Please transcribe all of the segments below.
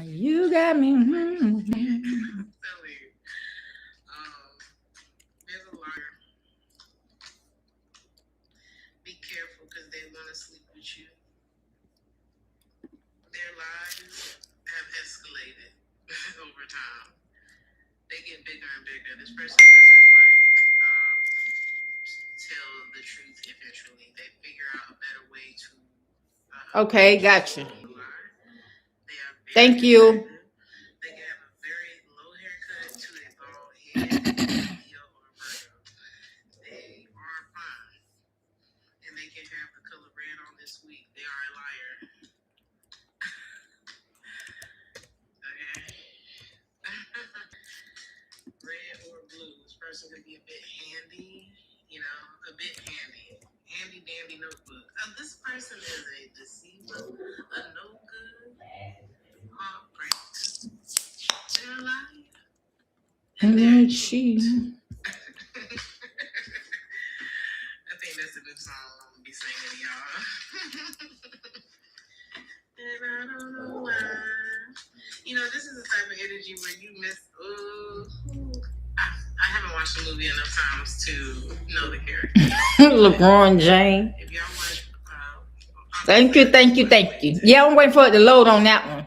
You got me. Okay, gotcha. Thank you. And she. LeBron James. Thank you, thank you, thank you. Yeah, I'm waiting for it to load on that one.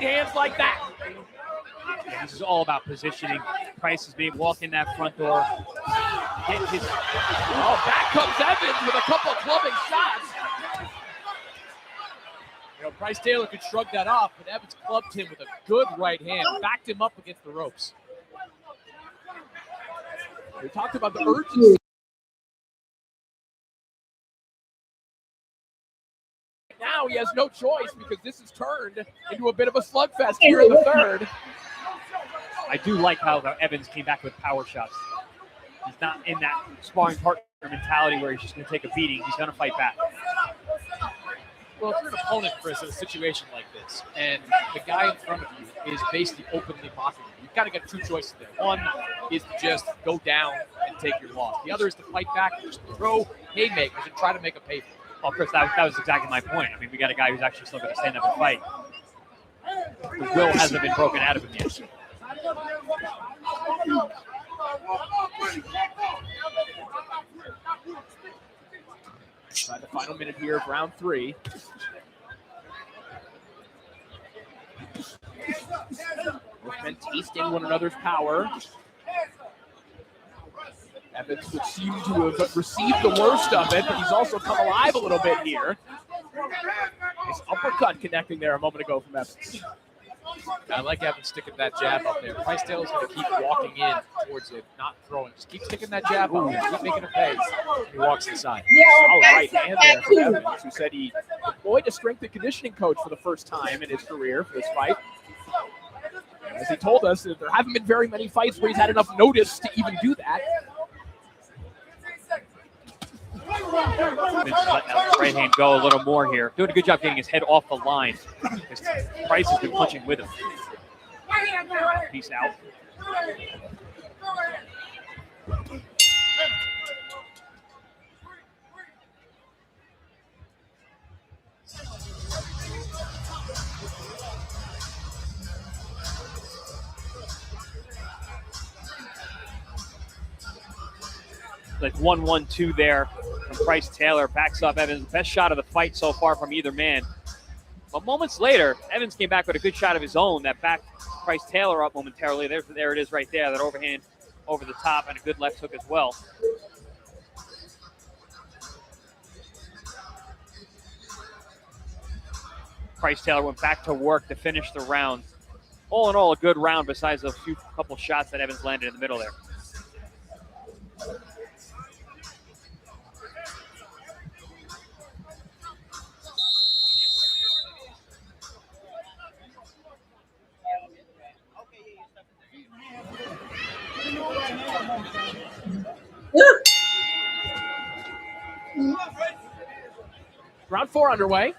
right hands like that. Yeah, this is all about positioning. Price is being walked in that front door. Back comes Evans with a couple of clubbing shots. Price Taylor could shrug that off, but Evans clubbed him with a good right hand, backed him up against the ropes. We talked about the urgency. Now he has no choice because this has turned into a bit of a slugfest here in the third. I do like how Evans came back with power shots. He's not in that sparring partner mentality where he's just going to take a beating. He's going to fight back. Well, if you're an opponent, Chris, in a situation like this, and the guy in front of you is basically openly mocking you, you've got to get two choices there. One is to just go down and take your loss. The other is to fight back, just throw haymakers and try to make a pay for it. Well, Chris, that was exactly my point. I mean, we got a guy who's actually still going to stand up and fight. The will hasn't been broken out of him yet. Inside the final minute here of round 3. Both men tasting one another's power. Evans would seem to have received the worst of it, but he's also come alive a little bit here. His uppercut connecting there a moment ago from Evans. I like Evans sticking that jab up there. Price Taylor's going to keep walking in towards it, not throwing. Just keep sticking that jab up there. Keep making a pay. He walks inside. All right, hand there from Evans, who said he employed a strength and conditioning coach for the first time in his career for this fight. As he told us, that there haven't been very many fights where he's had enough notice to even do that. Letting that right hand go a little more here. Doing a good job getting his head off the line. His Price has been punching with him. Peace out. Like 1-1-2 there from Price Taylor. Backs up Evans. Best shot of the fight so far from either man. But moments later, Evans came back with a good shot of his own that backed Price Taylor up momentarily. There it is right there, that overhand over the top, and a good left hook as well. Price Taylor went back to work to finish the round. All in all, a good round besides a couple shots that Evans landed in the middle there. Round 4 underway.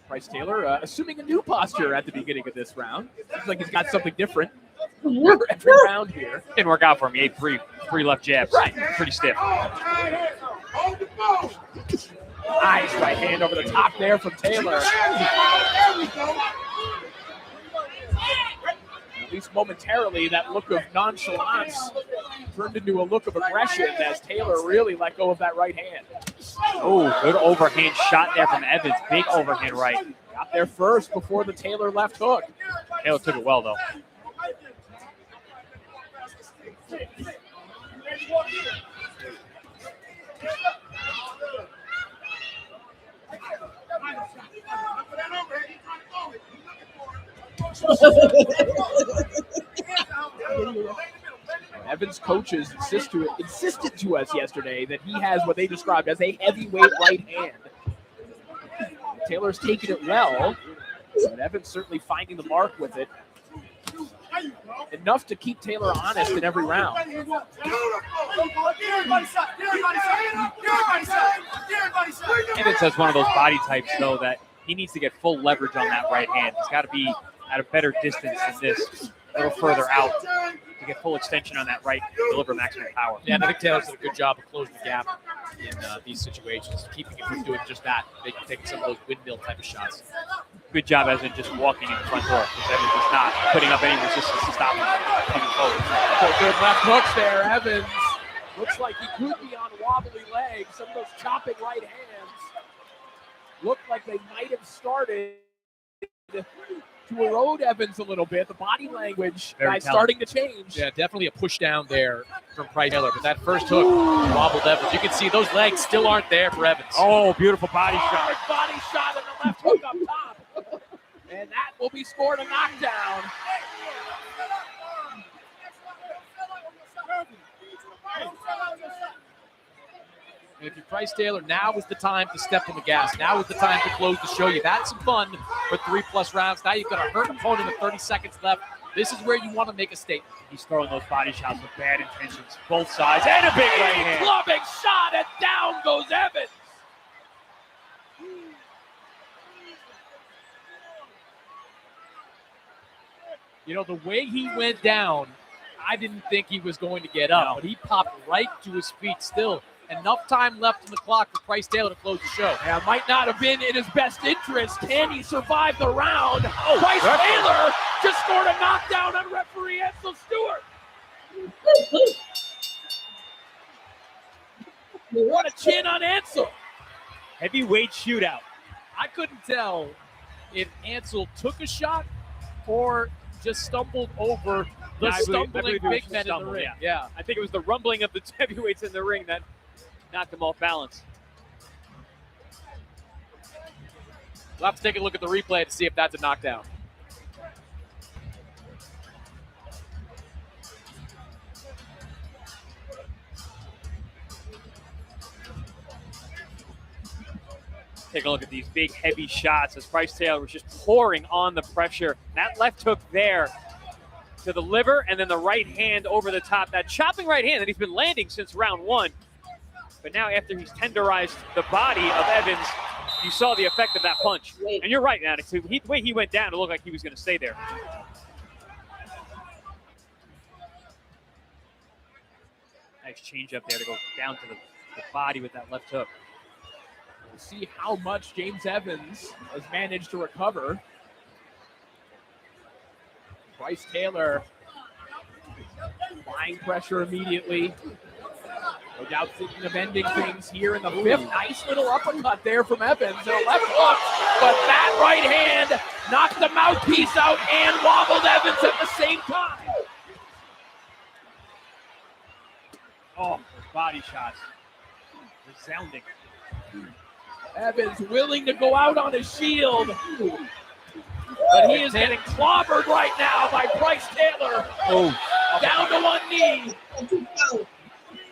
Price Taylor assuming a new posture at the beginning of this round. Seems like he's got something different every round here. Didn't work out for him. He ate three left jabs. Right. Pretty stiff. Nice right hand over the top there from Taylor. At least momentarily, that look of nonchalance turned into a look of aggression as Taylor really let go of that right hand. Oh, good overhand shot there from Evans. Big overhand right. Got there first before the Taylor left hook. Taylor took it well, though. Evans' coaches insisted to us yesterday that he has what they described as a heavyweight right hand. Taylor's taking it well, but Evans certainly finding the mark with it. Enough to keep Taylor honest in every round. Evans has one of those body types, though, that he needs to get full leverage on that right hand. He's got to be at a better distance than this, a little further out, to get full extension on that right, deliver maximum power. Yeah, and I think Taylor's did a good job of closing the gap in these situations, keeping him from doing just that, taking some of those windmill type of shots. Good job as in just walking in the front door, because Evans is not putting up any resistance to stop him coming forward. So good left hooks there. Evans looks like he could be on wobbly legs. Some of those chopping right hands. looked like they might have started to erode Evans a little bit. The body language starting to change. Yeah, definitely a push down there from Price Taylor. But that first hook wobbled Evans. You can see those legs still aren't there for Evans. Oh, beautiful body shot. Body shot and the left hook up top. And that will be scored a knockdown. And if you're Price Taylor, now is the time to step on the gas. Now is the time to close the show. You've had some fun for 3+ rounds. Now you've got a hurt opponent with 30 seconds left. This is where you want to make a statement. He's throwing those body shots with bad intentions, both sides, and a big right hand. Clubbing shot, and down goes Evans. You know, the way he went down, I didn't think he was going to get up, but he popped right to his feet still. Enough time left in the clock for Price Taylor to close the show. Yeah, might not have been in his best interest. Can he survive the round? Price Taylor just scored a knockdown on referee Ansel Stewart. What a chin on Ansel. Heavyweight shootout. I couldn't tell if Ansel took a shot or just stumbled over the stumbling big men in the ring. Yeah, I think it was the rumbling of the heavyweights in the ring that knocked him off balance. We'll have to take a look at the replay to see if that's a knockdown. Take a look at these big, heavy shots as Price Taylor was just pouring on the pressure. That left hook there to the liver and then the right hand over the top. That chopping right hand that he's been landing since round one. But now after he's tenderized the body of Evans, you saw the effect of that punch. And you're right, Maddox. The way he went down, it looked like he was going to stay there. Nice change up there to go down to the body with that left hook. We'll see how much James Evans has managed to recover. Price Taylor applying pressure immediately. No doubt thinking of ending things here in the fifth. Nice little uppercut there from Evans and a left hook. But that right hand knocked the mouthpiece out and wobbled Evans at the same time. Oh, body shots. Resounding. Evans willing to go out on his shield. But he is getting clobbered right now by Price Taylor. Down to one knee.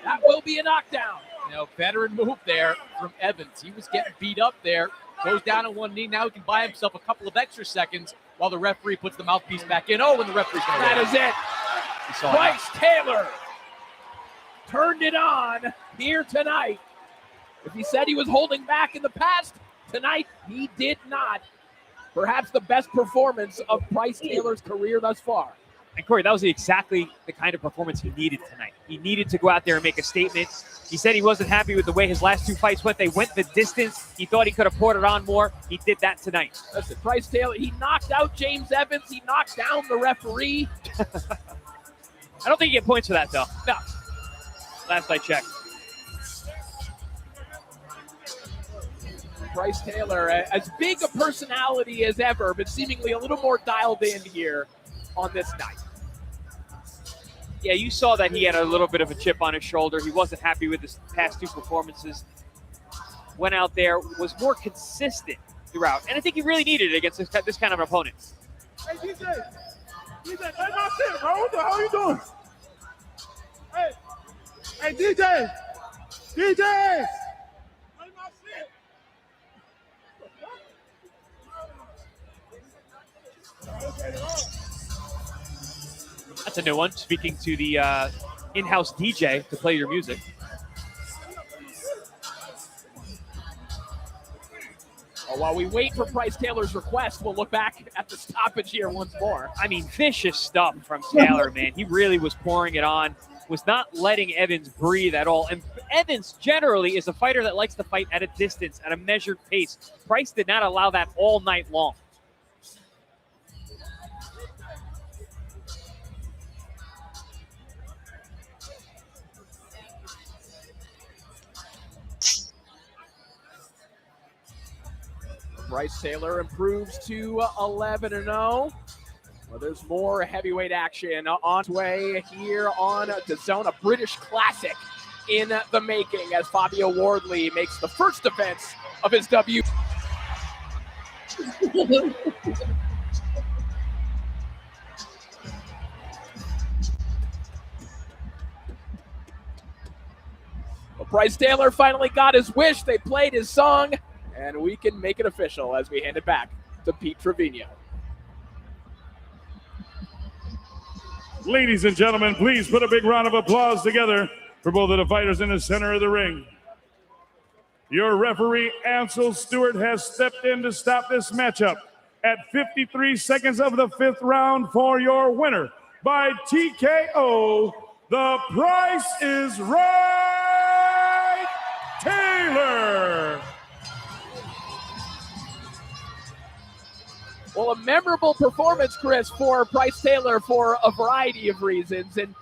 That will be a knockdown. You know, veteran move there from Evans. He was getting beat up there. Goes down to one knee. Now he can buy himself a couple of extra seconds while the referee puts the mouthpiece back in. Oh, and the referee's going to That is it. Price Taylor turned it on here tonight. If he said he was holding back in the past, tonight he did not. Perhaps the best performance of Price Taylor's career thus far. And Corey, that was exactly the kind of performance he needed tonight. He needed to go out there and make a statement. He said he wasn't happy with the way his last two fights went. They went the distance. He thought he could have poured it on more. He did that tonight. Listen, Price Taylor, he knocked out James Evans. He knocked down the referee. I don't think you get points for that, though. No. Last I checked. Price Taylor, as big a personality as ever, but seemingly a little more dialed in here on this night. Yeah, you saw that he had a little bit of a chip on his shoulder. He wasn't happy with his past two performances. Went out there, was more consistent throughout. And I think he really needed it against this kind of an opponent. Hey, DJ, that's my shit, bro. What the hell you doing? Hey, DJ, that's my shit. That's a new one. Speaking to the in-house DJ to play your music. While we wait for Price Taylor's request, we'll look back at the stoppage here once more. I mean, vicious stuff from Taylor, man. He really was pouring it on, was not letting Evans breathe at all. And Evans generally is a fighter that likes to fight at a distance, at a measured pace. Price did not allow that all night long. Bryce Taylor improves to 11-0. Well, there's more heavyweight action on its way here on DAZN, a British classic in the making as Fabio Wardley makes the first defense of his W. Well, Bryce Taylor finally got his wish. They played his song, and we can make it official as we hand it back to Pete Trevino. Ladies and gentlemen, please put a big round of applause together for both of the fighters in the center of the ring. Your referee, Ansel Stewart, has stepped in to stop this matchup at 53 seconds of the 5th round for your winner by TKO, the Price is Right Taylor. Well, a memorable performance, Chris, for Bryce Taylor for a variety of reasons. And,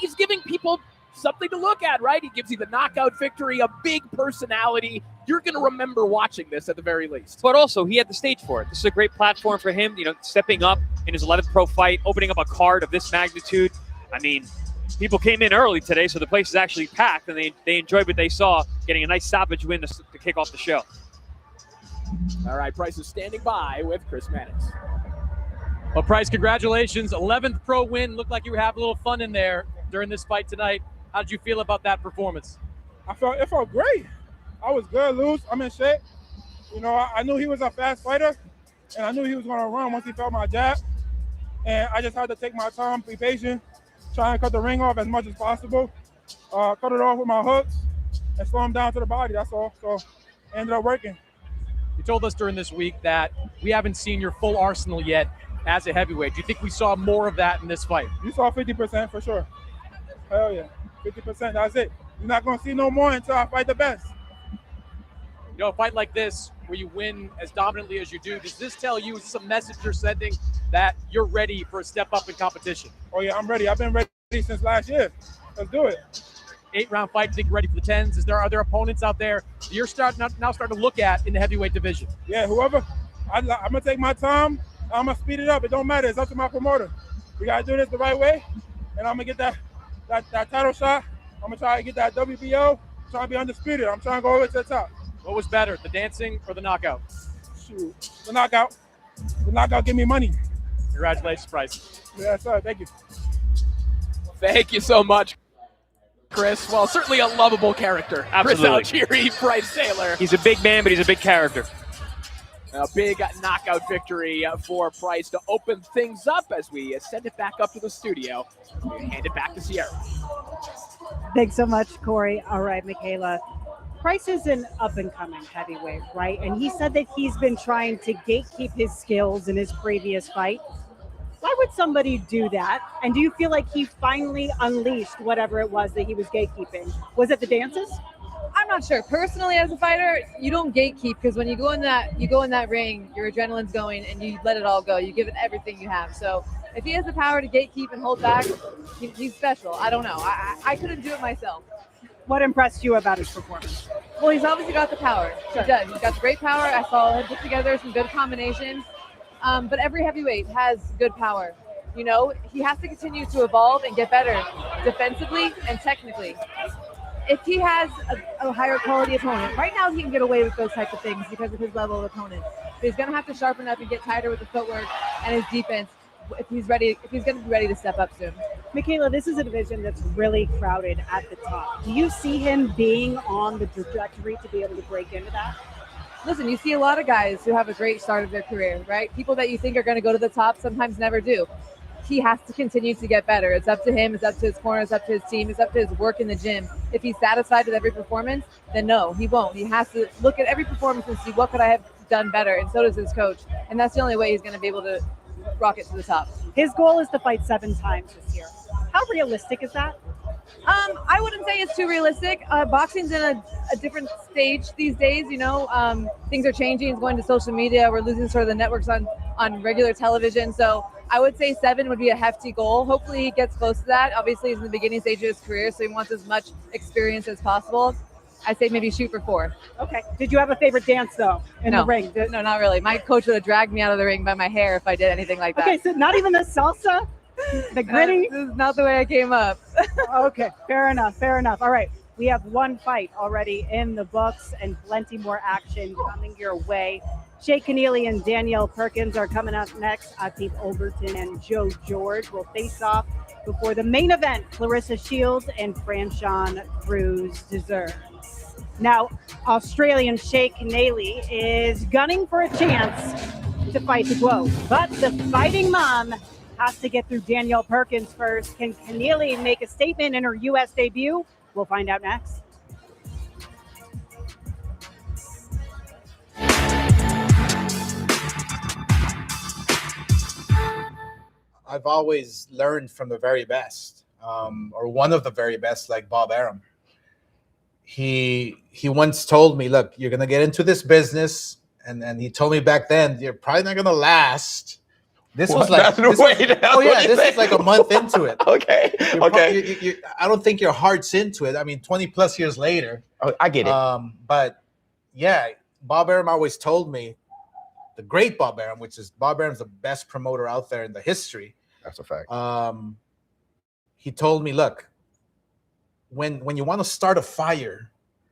he's giving people something to look at, right? He gives you the knockout victory, a big personality. You're going to remember watching this at the very least. But also, he had the stage for it. This is a great platform for him, stepping up in his 11th pro fight, opening up a card of this magnitude. I mean, people came in early today, so the place is actually packed, and they enjoyed what they saw, getting a nice stoppage win to kick off the show. All right, Price is standing by with Chris Mannix. Well, Price, congratulations. 11th pro win. Looked like you were having a little fun in there during this fight tonight. How did you feel about that performance? It felt great. I was good, loose. I'm in shape. I knew he was a fast fighter, and I knew he was going to run once he felt my jab. And I just had to take my time, be patient, try and cut the ring off as much as possible, cut it off with my hooks, and slow him down to the body. That's all. So it ended up working. You told us during this week that we haven't seen your full arsenal yet as a heavyweight. Do you think we saw more of that in this fight? You saw 50% for sure. Hell yeah. 50%, that's it. You're not going to see no more until I fight the best. A fight like this, where you win as dominantly as you do, does this tell you, is this a message you're sending that you're ready for a step up in competition? Oh yeah, I'm ready. I've been ready since last year. Let's do it. 8-round fight, think you're ready for the 10s? Are there opponents out there that you're starting to look at in the heavyweight division? Yeah, whoever. I'm going to take my time. I'm going to speed it up. It don't matter. It's up to my promoter. We got to do this the right way, and I'm going to get that title shot. I'm going to try to get that WBO, try to be undisputed. I'm trying to go all the way to the top. What was better, the dancing or the knockout? Shoot, the knockout. The knockout give me money. Congratulations, Price. Yeah, sir. Thank you. Thank you so much, Chris. Well, certainly a lovable character. Absolutely. Chris Algieri, Bryce Taylor. He's a big man, but he's a big character. A big knockout victory for Price to open things up as we send it back up to the studio. We hand it back to Sierra. Thanks so much, Corey. All right, Michaela. Price is an up-and-coming heavyweight, right? And he said that he's been trying to gatekeep his skills in his previous fight. Why would somebody do that? And do you feel like he finally unleashed whatever it was that he was gatekeeping? Was it the dances? I'm not sure. Personally, as a fighter, you don't gatekeep because when you go in that ring, your adrenaline's going and you let it all go. You give it everything you have. So if he has the power to gatekeep and hold back, he's special. I don't know. I couldn't do it myself. What impressed you about his performance? Well, he's obviously got the power. He does. He's got great power. I saw him put together some good combinations. But every heavyweight has good power. He has to continue to evolve and get better defensively and technically. If he has a higher quality opponent, right now he can get away with those types of things because of his level of opponent. But he's going to have to sharpen up and get tighter with the footwork and his defense if he's going to be ready to step up soon. Michaela, this is a division that's really crowded at the top. Do you see him being on the trajectory to be able to break into that? Listen, you see a lot of guys who have a great start of their career, right? People that you think are going to go to the top sometimes never do. He has to continue to get better. It's up to him. It's up to his corner. It's up to his team. It's up to his work in the gym. If he's satisfied with every performance, then no, he won't. He has to look at every performance and see what could I have done better, and so does his coach. And that's the only way he's going to be able to rocket to the top. His goal is to fight 7 times this year. How realistic is that? I wouldn't say it's too realistic. Boxing's in a different stage these days. Things are changing. It's going to social media. We're losing sort of the networks on regular television. So I would say 7 would be a hefty goal. Hopefully he gets close to that. Obviously he's in the beginning stage of his career, so he wants as much experience as possible. I say maybe shoot for 4. Okay. Did you have a favorite dance though in No. the ring? No, not really. My coach would have dragged me out of the ring by my hair if I did anything like that. Okay, so not even the salsa, the gritty. This is not the way I came up. Okay, fair enough. Fair enough. All right. We have one fight already in the books and plenty more action coming your way. Shay Keneally and Danielle Perkins are coming up next. Atif Overton and Joe George will face off before the main event. Clarissa Shields and Franchon Cruz deserve. Now, Australian Shay Keneally is gunning for a chance to fight the globe, but the fighting mom has to get through Danielle Perkins first. Can Keneally make a statement in her U.S. debut? We'll find out next. I've always learned from the very best, or one of the very best, like Bob Arum. He once told me, look, you're going to get into this business. And he told me back then, you're probably not going to last. This was like, this is like a month into it. Okay. I don't think your heart's into it. I mean, 20 plus years later. Oh, I get it. But yeah, Bob Arum always told me, the great Bob Arum, which is Bob Arum's the best promoter out there in the history. That's a fact. He told me, look, when you want to start a fire,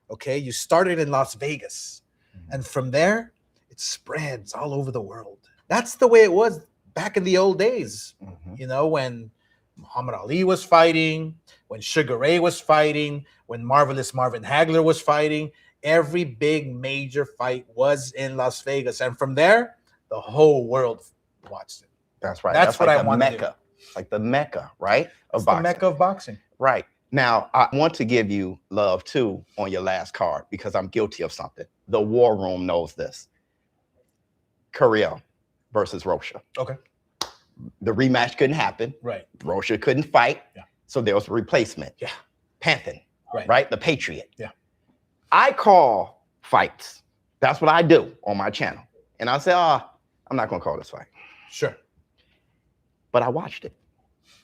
okay, you start it in Las Vegas. And from there, it spreads all over the world. That's the way it was back in the old days, you know, when Muhammad Ali was fighting, when Sugar Ray was fighting, when Marvelous Marvin Hagler was fighting. Every big major fight was in Las Vegas. And from there, the whole world watched it. That's right. That's what like I want Mecca. to do. Like the Mecca, right? It's the Mecca of boxing. Right. Now, I want to give you love, too, on your last card, because I'm guilty of something. The War Room knows this. Curiel versus Rocha. Okay. The rematch couldn't happen. Right. Rocha couldn't fight. Yeah. So there was a replacement. Yeah. Panthen. Right. Right? The Patriot. Yeah. I call fights. That's what I do on my channel. And I say, I'm not going to call this fight. Sure. But I watched it.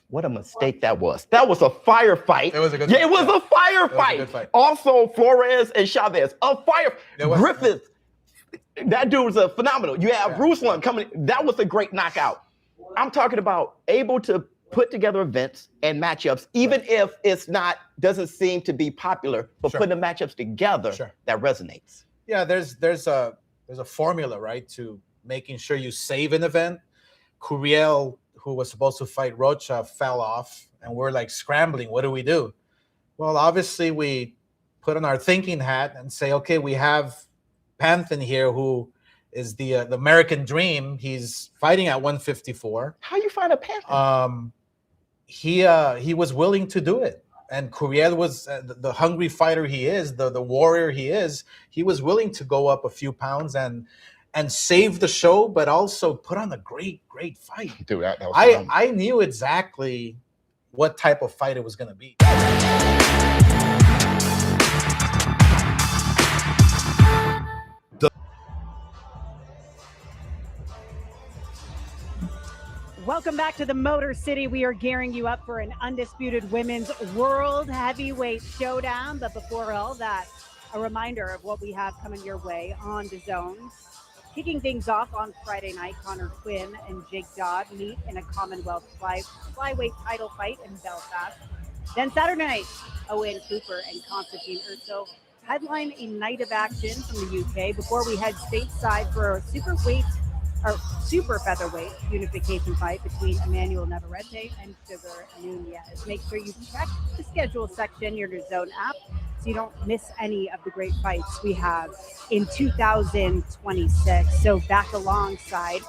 What a mistake that was. That was a firefight. It was a good fight. fight. It was a firefight. Good fight. Also, Flores and Chavez. A fire. Was, Griffith. That dude was a phenomenal. You have Ruslan coming. That was a great knockout. I'm talking about able to put together events and matchups, even if it's not, doesn't seem to be popular, but putting the matchups together that resonates. Yeah, there's a formula, right, to making sure you save an event. Curiel, who was supposed to fight Rocha, fell off, and we're like scrambling. What do we do? Well, obviously we put on our thinking hat and say, okay, we have Panthen here, who is the American dream. He's fighting at 154. How you find a Panthen? He was willing to do it, and Curiel was the hungry fighter he is, the warrior he is. He was willing to go up a few pounds and save the show, but also put on a great fight. Dude, that was I knew exactly what type of fight it was going to be. Welcome back to the Motor City. We are gearing you up for an undisputed women's world heavyweight showdown. But before all that, a reminder of what we have coming your way on the zone. Kicking things off on Friday night, Connor Quinn and Jake Dodd meet in a Commonwealth flyweight title fight in Belfast. Then Saturday night, Owen Cooper and Constantine Urso headline a night of action from the UK before we head stateside for a super featherweight unification fight between Emmanuel Navarrete and Sugar Nunez. Make sure you check the schedule section in your DAZN app so you don't miss any of the great fights we have in 2026. So back alongside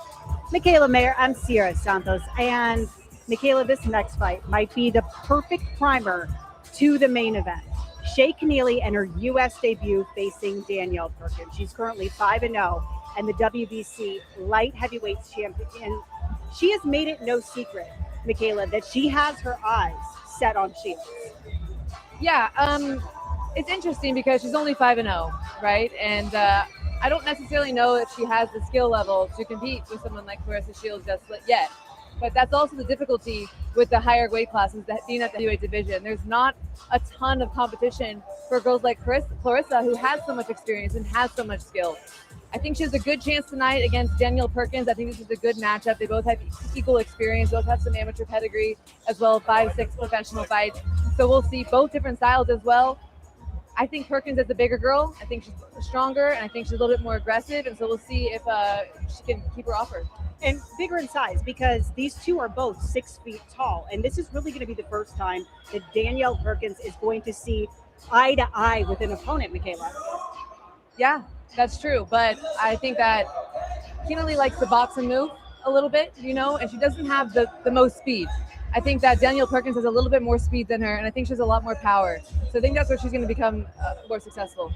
Michaela Mayer, I'm Sierra Santos. And Michaela, this next fight might be the perfect primer to the main event. Shay Keneally and her U.S. debut facing Danielle Perkins. She's currently 5-0 and the WBC light heavyweight champion. She has made it no secret, Michaela, that she has her eyes set on Shields. Yeah, it's interesting because she's only 5-0, right? And I don't necessarily know if she has the skill level to compete with someone like Clarissa Shields just yet. But that's also the difficulty with the higher weight classes, that being at the heavyweight division. There's not a ton of competition for girls like Clarissa, who has so much experience and has so much skill. I think she has a good chance tonight against Danielle Perkins. I think this is a good matchup. They both have equal experience, both have some amateur pedigree, as well as 5-6 professional fights. So we'll see both different styles as well. I think Perkins is the bigger girl. I think she's stronger, and I think she's a little bit more aggressive. And so we'll see if she can keep her off her. And bigger in size, because these two are both 6 feet tall. And this is really going to be the first time that Danielle Perkins is going to see eye to eye with an opponent, Michaela. Yeah, that's true. But I think that Keena likes to box and move a little bit, and she doesn't have the most speed. I think that Danielle Perkins has a little bit more speed than her, and I think she has a lot more power. So I think that's where she's going to become more successful.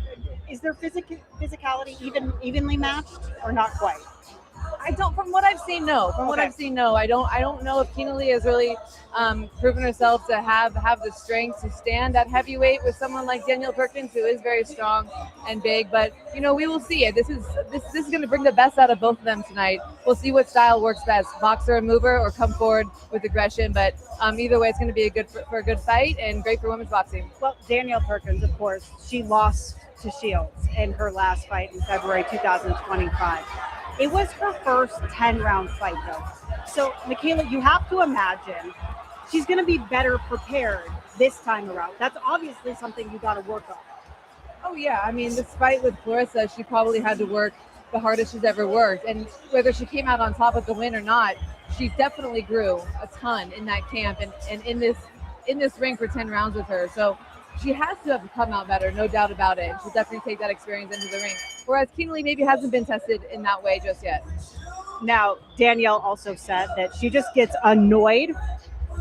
Is their physicality evenly matched or not quite? From what I've seen, no. I don't know if Keena has really proven herself to have the strength to stand at heavyweight with someone like Danielle Perkins, who is very strong and big. But we will see it. This is going to bring the best out of both of them tonight. We'll see what style works best: boxer and mover, or come forward with aggression. But either way, it's going to be a good fight and great for women's boxing. Well, Danielle Perkins, of course, she lost to Shields in her last fight in February 2025. It was her first 10-round fight, though. So, Michaela, you have to imagine she's going to be better prepared this time around. That's obviously something you got to work on. Oh, yeah. I mean, this fight with Clarissa, she probably had to work the hardest she's ever worked. And whether she came out on top with the win or not, she definitely grew a ton in that camp and in this ring for 10 rounds with her. So she has to have come out better, no doubt about it. She'll definitely take that experience into the ring. Whereas Keena maybe hasn't been tested in that way just yet. Now, Danielle also said that she just gets annoyed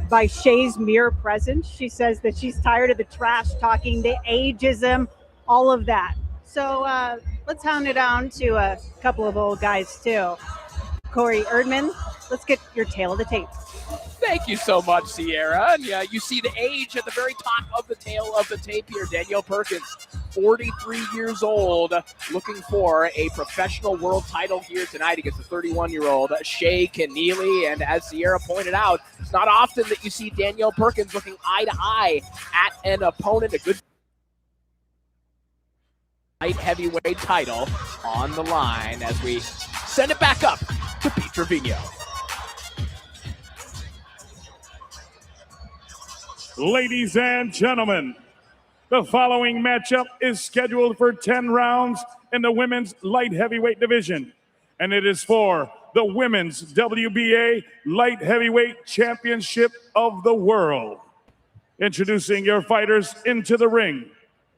by Shay's mere presence. She says that she's tired of the trash talking, the ageism, all of that. So let's hound it down to a couple of old guys, too. Corey Erdman, let's get your tail of the tape. Thank you so much, Sierra. And you see the age at the very top of the tail of the tape here. Danielle Perkins, 43 years old, looking for a professional world title here tonight against the 31-year-old Shay Keneally. And as Sierra pointed out, it's not often that you see Danielle Perkins looking eye to eye at an opponent. A good light heavyweight title on the line as we send it back up to Pete Trevino. Ladies and gentlemen, the following matchup is scheduled for 10 rounds in the women's light heavyweight division, and it is for the Women's WBA Light Heavyweight Championship of the World. Introducing your fighters into the ring.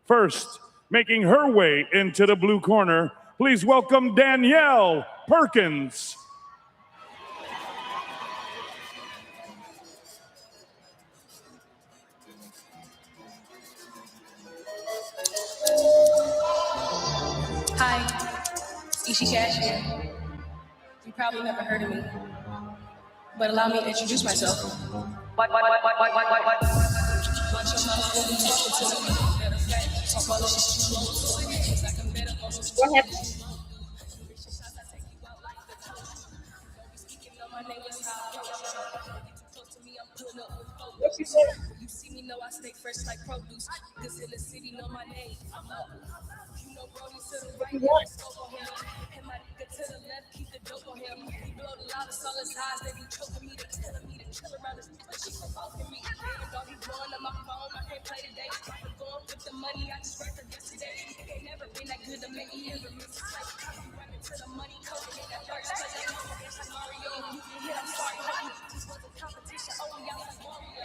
First, making her way into the blue corner, please welcome Danielle Perkins. Hi, Ishi Cash here. You probably never heard of me, but allow me to introduce myself. What? Go ahead. What you say? You see me know I stay fresh like produce. Cause in the city know my name. I'm up. You know Brody to the right, and my nigga to the left, keep the dope on him. He blowed a lot of solid highs, they be choking me, they telling me to chill around this bitch, she provoking me. Even though he blowing on my phone, I can't play today. I'm going with the money, I just worked for yesterday. Ain't never been that good to make me ever miss a fight. I'm running to the money, coding in that first place. I know it's like Mario, you can hit, I'm sorry, honey. This was a competition, oh yeah, like Mario.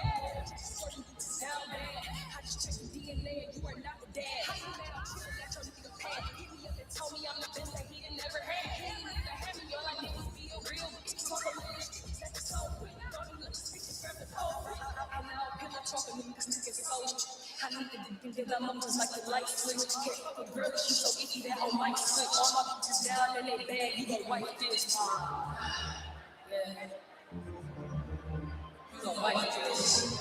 Down bad, I just checked the DNA and you are not the dad. How you mad? I'm chilling at your nigga pad. Hit me up and told me I'm the best that he done never had. He ain't never had me, all I need is be a real bitch. Talk a little shit, that's the soul. Don't you look speaking from the pole. I'm now pillow talking to niggas to get exposed. I need to be thinking I'm up just like the light switch. Can't fuck with girl, she's so icky that whole mic switch. All my bitches down in they bag, you gon' wipe this. Yeah. You gon' wipe this.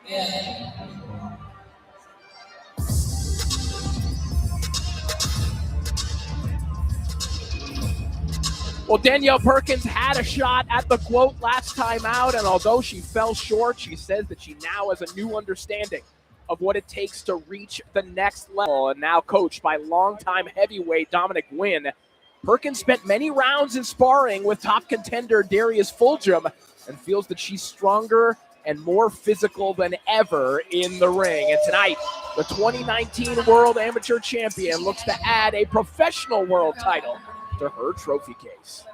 Yeah. Well, Danielle Perkins had a shot at the quote last time out, and although she fell short, she says that she now has a new understanding of what it takes to reach the next level. And now coached by longtime heavyweight Dominic Wynn, Perkins spent many rounds in sparring with top contender Darius Fulgham and feels that she's stronger and more physical than ever in the ring. And tonight, the 2019 World Amateur Champion looks to add a professional world title to her trophy case.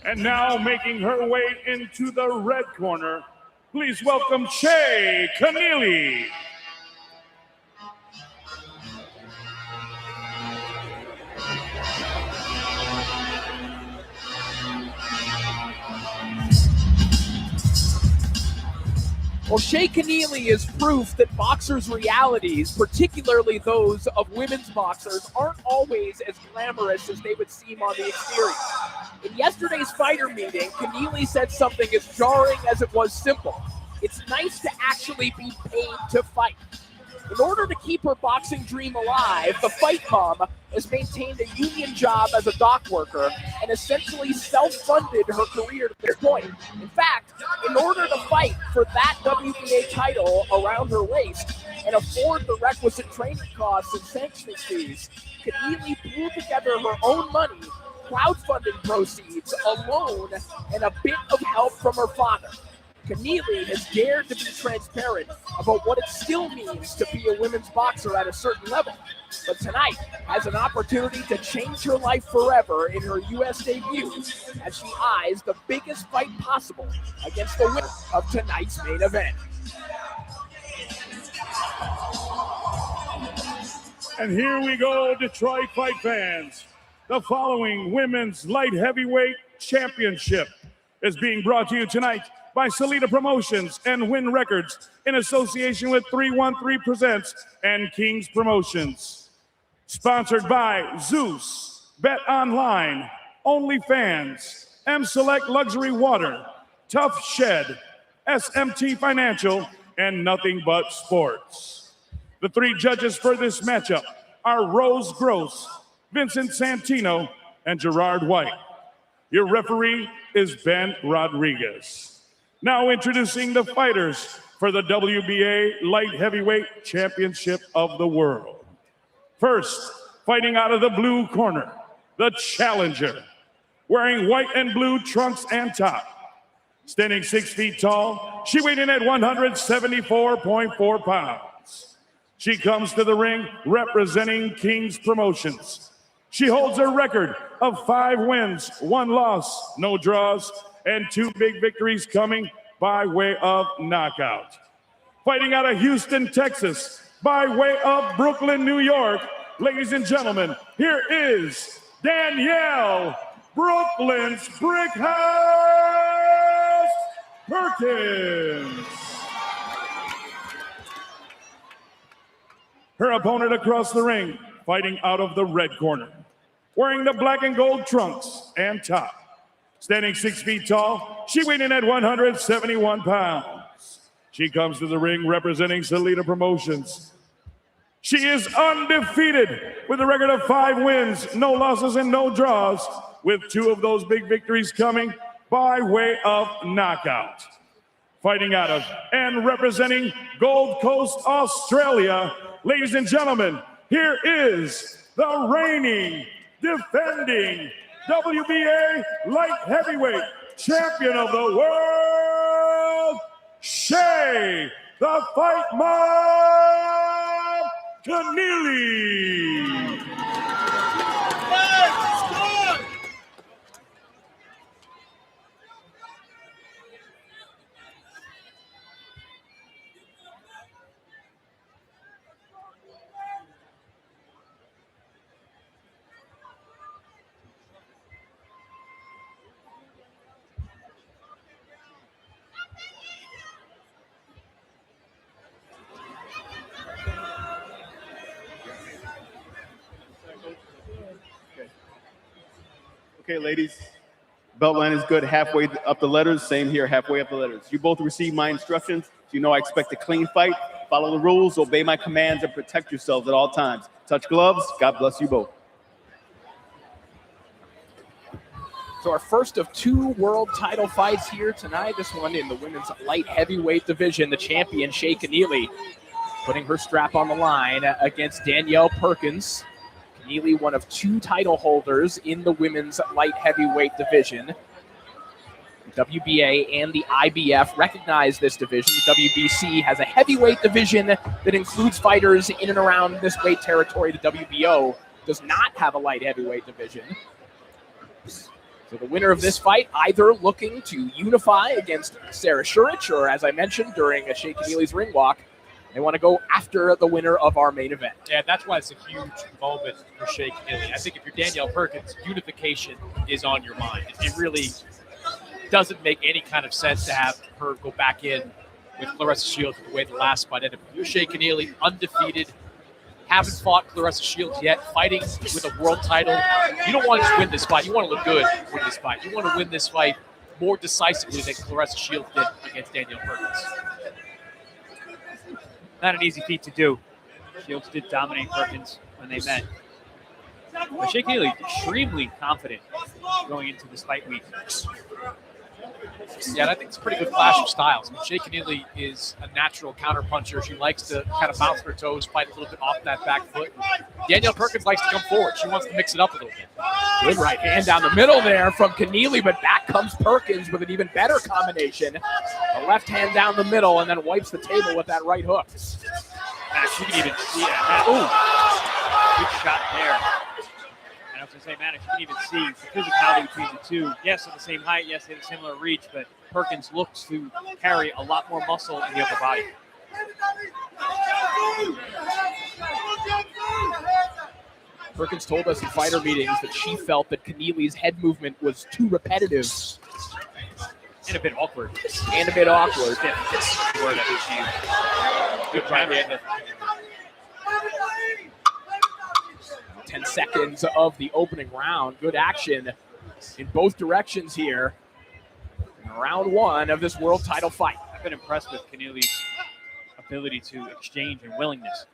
And now making her way into the red corner, please welcome Shay Keneally. Well, Shay Keneally is proof that boxers' realities, particularly those of women's boxers, aren't always as glamorous as they would seem on the exterior. In yesterday's fighter meeting, Keneally said something as jarring as it was simple. It's nice to actually be paid to fight. In order to keep her boxing dream alive, the Fight Mom has maintained a union job as a dock worker and essentially self-funded her career to this point. In fact, in order to fight for that WBA title around her waist and afford the requisite training costs and sanctioning fees, Keneally pulled together her own money, crowdfunding proceeds, a loan, and a bit of help from her father. Keneally has dared to be transparent about what it still means to be a women's boxer at a certain level, but tonight has an opportunity to change her life forever in her U.S. debut as she eyes the biggest fight possible against the winner of tonight's main event. And here we go, Detroit fight fans. The following Women's Light Heavyweight Championship is being brought to you tonight by Salida Promotions and Win Records in association with 313 Presents and Kings Promotions. Sponsored by Zeus, Bet Online, OnlyFans, M-Select Luxury Water, Tough Shed, SMT Financial, and Nothing But Sports. The three judges for this matchup are Rose Gross, Vincent Santino, and Gerard White. Your referee is Ben Rodriguez. Now introducing the fighters for the WBA Light Heavyweight Championship of the World. First, fighting out of the blue corner, the challenger, wearing white and blue trunks and top. Standing 6 feet tall, she weighed in at 174.4 pounds. She comes to the ring representing Kings Promotions. She holds a record of 5 wins, 1 loss, no draws, and 2 big victories coming by way of knockout. Fighting out of Houston, Texas, by way of Brooklyn, New York, ladies and gentlemen, here is Danielle Brooklyn's Brickhouse Perkins. Her opponent across the ring, fighting out of the red corner, wearing the black and gold trunks and top. Standing 6 feet tall, she weighed in at 171 pounds. She comes to the ring representing Salida Promotions. She is undefeated with a record of 5 wins, no losses, and no draws, with 2 of those big victories coming by way of knockout. Fighting out of and representing Gold Coast, Australia, ladies and gentlemen, here is the reigning, defending WBA Light Heavyweight Champion of the World, Shay the Fight Mom Keneally. Okay, ladies. Belt line is good halfway up the letters. Same here, halfway up the letters. You both received my instructions. So you know I expect a clean fight. Follow the rules, obey my commands, and protect yourselves at all times. Touch gloves. God bless you both. So our first of 2 world title fights here tonight. This one in the women's light heavyweight division. The champion, Shea Keneally, putting her strap on the line against Danielle Perkins. Keneally, one of 2 title holders in the women's light heavyweight division. The WBA and the IBF recognize this division. The WBC has a heavyweight division that includes fighters in and around this weight territory. The WBO does not have a light heavyweight division. So the winner of this fight either looking to unify against Sarah Shurich, or as I mentioned during Shea Keneally's ring walk, they want to go after the winner of our main event. Yeah, that's why it's a huge moment for Shea Keneally. I think if you're Danielle Perkins, unification is on your mind. It really doesn't make any kind of sense to have her go back in with Clarissa Shields the way the last fight ended. You're Shea Keneally, undefeated, haven't fought Clarissa Shields yet, fighting with a world title. You don't want to just win this fight. You want to look good with this fight. You want to win this fight more decisively than Clarissa Shields did against Danielle Perkins. Not an easy feat to do. Shields did dominate Perkins when they met. But Shea Keneally extremely confident going into this fight week. Yeah, and I think it's a pretty good clash of styles. I mean, Shea Keneally is a natural counterpuncher. She likes to kind of bounce her toes, fight a little bit off that back foot. Danielle Perkins likes to come forward. She wants to mix it up a little bit. Good right hand down the middle there from Keneally, but back comes Perkins with an even better combination. A left hand down the middle and then wipes the table with that right hook. Matt, you can even see it. Ooh, good shot there. And I was going to say, Matt, you can even see the physicality between the two. Yes, at the same height. Yes, they have a similar reach, but Perkins looks to carry a lot more muscle in the upper body. Perkins told us in fighter meetings that she felt that Keneally's head movement was too repetitive. And a bit awkward. Stiff. Word I think she used. Good right hand. 10 seconds of the opening round. Good action in both directions here. In round 1 of this world title fight. I've been impressed with Keneally's ability to exchange and willingness.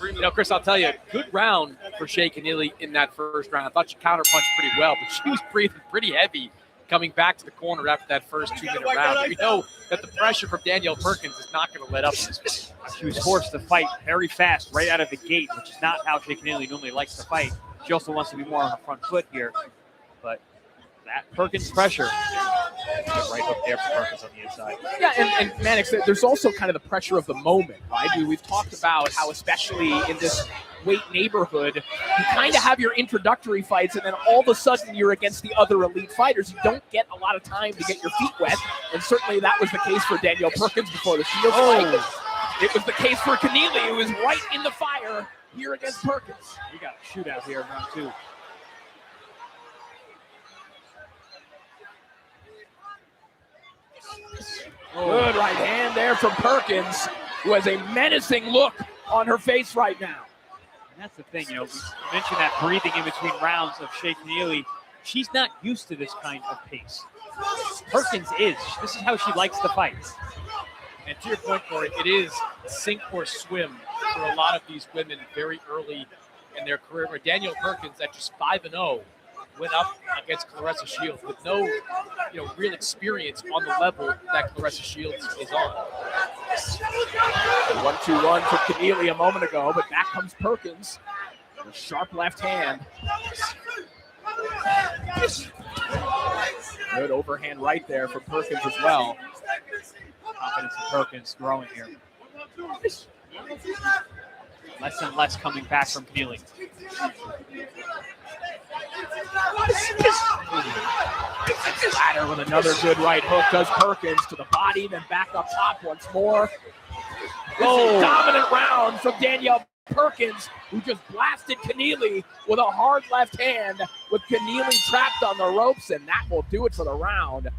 You know, Chris, I'll tell you, good round for Shea Keneally in that first round. I thought she counterpunched pretty well, but she was breathing pretty heavy coming back to the corner after that first 2-minute round. We know that the pressure from Danielle Perkins is not going to let up in this fight. She was forced to fight very fast right out of the gate, which is not how Shea Keneally normally likes to fight. She also wants to be more on her front foot here, but that Perkins pressure. Right hook there for Perkins on the inside. Yeah, and Mannix, there's also kind of the pressure of the moment, right? We've talked about how, especially in this weight neighborhood, you kind of have your introductory fights, and then all of a sudden you're against the other elite fighters. You don't get a lot of time to get your feet wet, and certainly that was the case for Danielle Perkins before the Shields fight. It was the case for Keneally, who was right in the fire here against Perkins. We got a shootout here in round 2. Good right hand there from Perkins, who has a menacing look on her face right now. And that's the thing, you know, we mentioned that breathing in between rounds of Shea Keneally. She's not used to this kind of pace. Perkins is. This is how she likes to fight. And to your point, Corey, it is sink or swim for a lot of these women very early in their career. Where Danielle Perkins, at just 5-0, went up against Clarissa Shields with no, real experience on the level that Clarissa Shields is on. 1-2-1 for Keneally a moment ago, but back comes Perkins. A sharp left hand. Good overhand right there for Perkins as well. Confidence in Perkins growing here. Less and less coming back from Keneally. Ladder with another good right hook does Perkins to the body, then back up top once more. This is a dominant round from Danielle Perkins, who just blasted Keneally with a hard left hand, with Keneally trapped on the ropes, and that will do it for the round.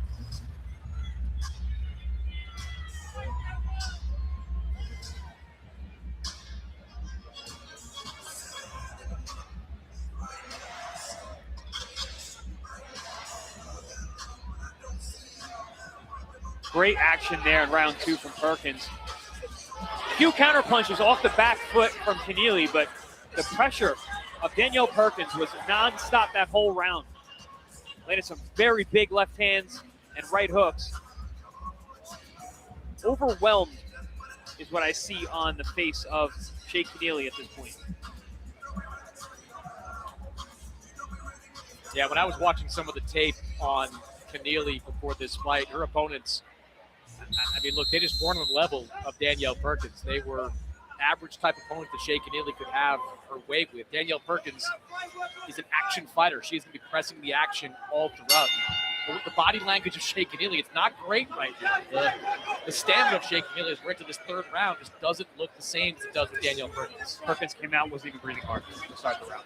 Great action there in round 2 from Perkins. Few counter punches off the back foot from Keneally, but the pressure of Danielle Perkins was nonstop that whole round. Landed some very big left hands and right hooks. Overwhelmed is what I see on the face of Shea Keneally at this point. Yeah, when I was watching some of the tape on Keneally before this fight, her opponents, look, they just weren't on the level of Danielle Perkins. They were average type opponents that Shea Keneally could have her way with. Danielle Perkins is an action fighter. She's going to be pressing the action all throughout. But with the body language of Shea Keneally, it's not great right now. The stamina of Shea Keneally as we're into this third round just doesn't look the same as it does with Danielle Perkins. Perkins came out, wasn't even breathing hard to start the round.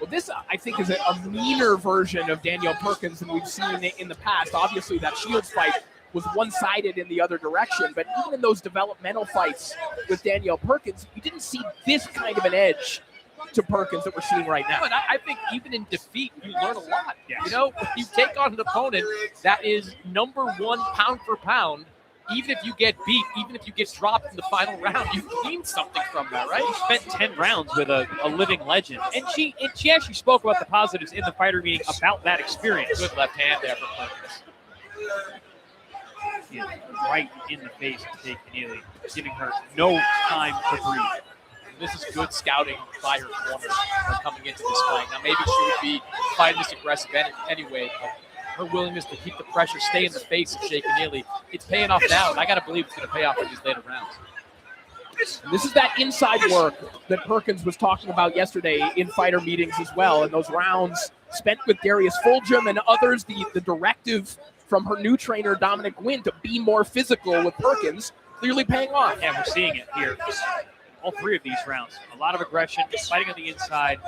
Well, this, I think, is a meaner version of Danielle Perkins than we've seen in the past. Obviously, that Shields fight was one-sided in the other direction, but even in those developmental fights with Danielle Perkins, you didn't see this kind of an edge to Perkins that we're seeing right now. And I think even in defeat, you learn a lot. Yes. You take on an opponent that is number 1 pound for pound. Even if you get beat, even if you get dropped in the final round, you gain something from that, right? You spent 10 rounds with a living legend. And she actually spoke about the positives in the fighter meeting about that experience. Good left hand there for Perkins. Yeah, right in the face of Shea Keneally, giving her no time to breathe. This is good scouting by her corner coming into this fight. Now, maybe she would be fighting this aggressive anyway, but her willingness to keep the pressure, stay in the face of Shea Keneally, it's paying off now, and I got to believe it's going to pay off in these later rounds. And this is that inside work that Perkins was talking about yesterday in fighter meetings as well, and those rounds spent with Darius Fulgham and others, the directive from her new trainer, Dominic Gwynn, to be more physical with Perkins, clearly paying off. And we're seeing it here. All 3 of these rounds. A lot of aggression, fighting on the inside,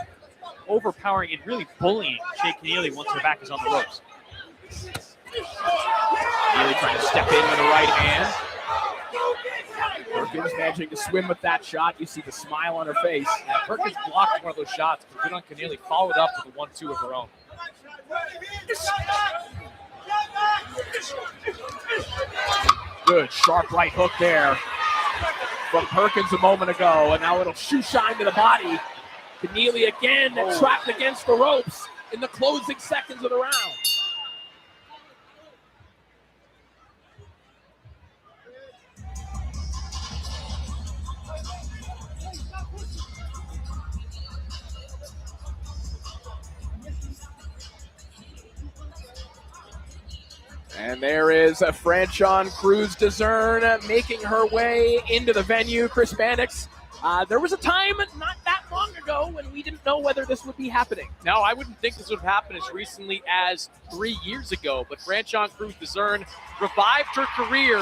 overpowering and really bullying Shea Keneally once her back is on the ropes. Really trying to step in with the right hand. Perkins managing to swim with that shot. You see the smile on her face. Yeah, Perkins blocked one of those shots, but good on Keneally, followed up with a 1-2 of her own. Good, sharp right hook there from Perkins a moment ago, and now it'll shoe shine to the body. Keneally again trapped against the ropes in the closing seconds of the round. And there is a Franchon Cruz Dezern making her way into the venue. Chris Mannix, there was a time not that long ago when we didn't know whether this would be happening. No, I wouldn't think this would happen as recently as 3 years ago, but Franchon Cruz Dezern revived her career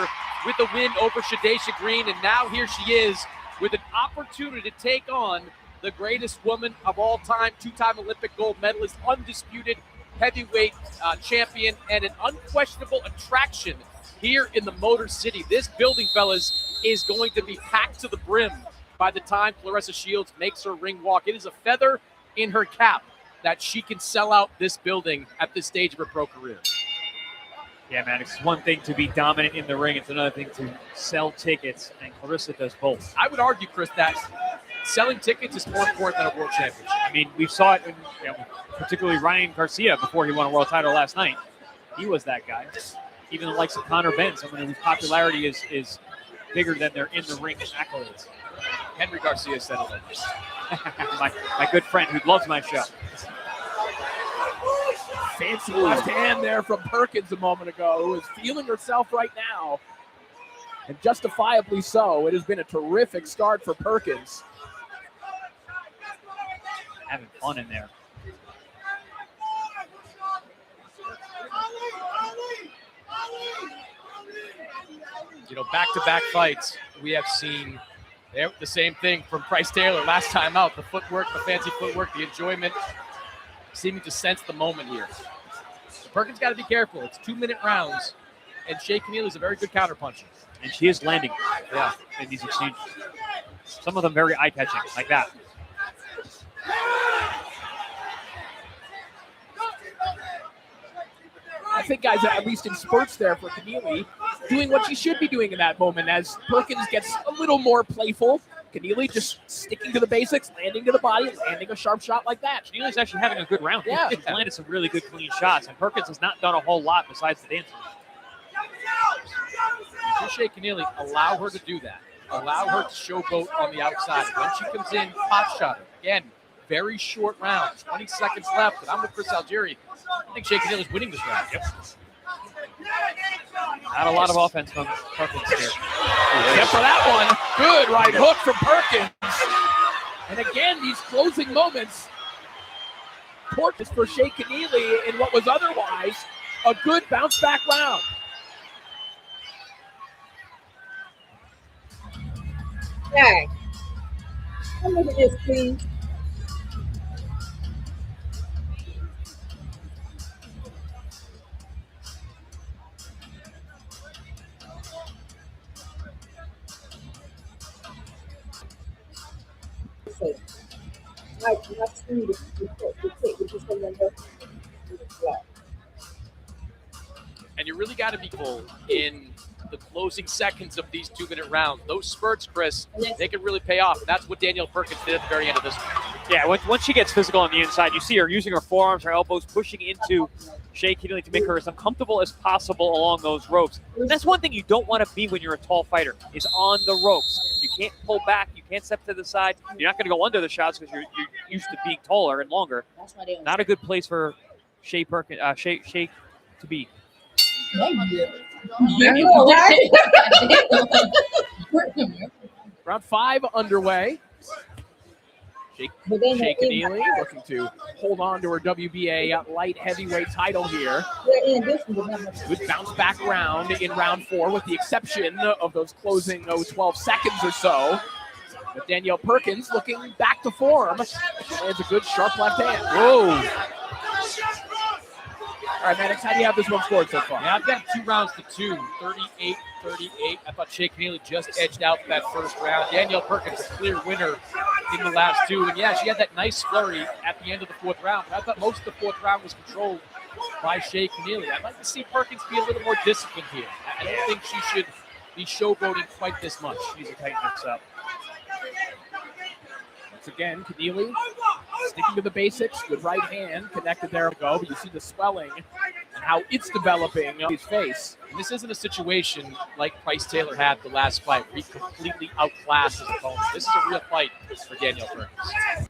with a win over Shadesha Green, and now here she is with an opportunity to take on the greatest woman of all time, 2-time Olympic gold medalist, undisputed heavyweight champion, and an unquestionable attraction here in the Motor City. This building, fellas, is going to be packed to the brim by the time Clarissa Shields makes her ring walk. It is a feather in her cap that she can sell out this building at this stage of her pro career. Yeah, man, it's one thing to be dominant in the ring. It's another thing to sell tickets, and Clarissa does both. I would argue, Chris, that selling tickets is more important than a world championship. I mean, we saw it in, particularly Ryan Garcia before he won a world title last night. He was that guy. Even the likes of Conor Benn, someone whose popularity is bigger than their in-the-ring accolades. Henry Garcia said it. my good friend who loves my show. Fancy left hand there from Perkins a moment ago, who is feeling herself right now. And justifiably so. It has been a terrific start for Perkins. Having fun in there. You know, back-to-back fights, we have seen the same thing from Price Taylor last time out. The footwork, the fancy footwork, the enjoyment, seeming to sense the moment here. So Perkins got to be careful. It's 2-minute rounds, and Shea Keneally is a very good counterpuncher. And she is landing in these exchanges. Some of them very eye-catching, like that. I think, guys, at least in spurts there for Keneally, doing what she should be doing in that moment as Perkins gets a little more playful. Keneally just sticking to the basics, landing to the body, landing a sharp shot like that. Keneally's actually having a good round. Yeah. She's landed some really good clean shots, and Perkins has not done a whole lot besides the dancing. Shea Keneally, allow her to do that. Allow her to showboat on the outside. When she comes in, pop shot her. Again, very short round, 20 seconds left, and I'm with Chris Algieri. I think Shea Keneally is winning this round. Yep. Not a lot of offense from Perkins here. Except for that one. Good right hook from Perkins. And again, these closing moments. Important for Shea Keneally in what was otherwise a good bounce back round. Okay. Come look at this, please. And you really got to be full in the closing seconds of these 2-minute rounds. Those spurts, Chris, they can really pay off. That's what Danielle Perkins did at the very end of this one. Yeah, once she gets physical on the inside, you see her using her forearms, her elbows, pushing into Shea Keneally to make her as uncomfortable as possible along those ropes. And that's one thing you don't want to be when you're a tall fighter, is on the ropes. You can't pull back. You can't step to the side. You're not going to go under the shots because you're used to being taller and longer. Not a good place for Shea to be. Round 5 underway. Shea Keneally looking to hold on to her WBA light heavyweight title here. Good bounce back round in round 4 with the exception of those closing 12 seconds or so. But Danielle Perkins looking back to form. She lands a good sharp left hand. Whoa. All right, Maddox, how do you have this one scored so far? Yeah, I've got 2 rounds to 2, 38-38. I thought Shea Keneally just edged out that first round. Danielle Perkins, a clear winner in the last 2. And yeah, she had that nice flurry at the end of the 4th round. But I thought most of the 4th round was controlled by Shea Keneally. I'd like to see Perkins be a little more disciplined here. I don't think she should be showboating quite this much. She's a tight mix up. Once again, Keneally sticking to the basics. Good right hand connected there to go. But you see the swelling and how it's developing on his face. And this isn't a situation like Price Taylor had the last fight, where he completely outclassed his opponent. This is a real fight for Danielle Perkins.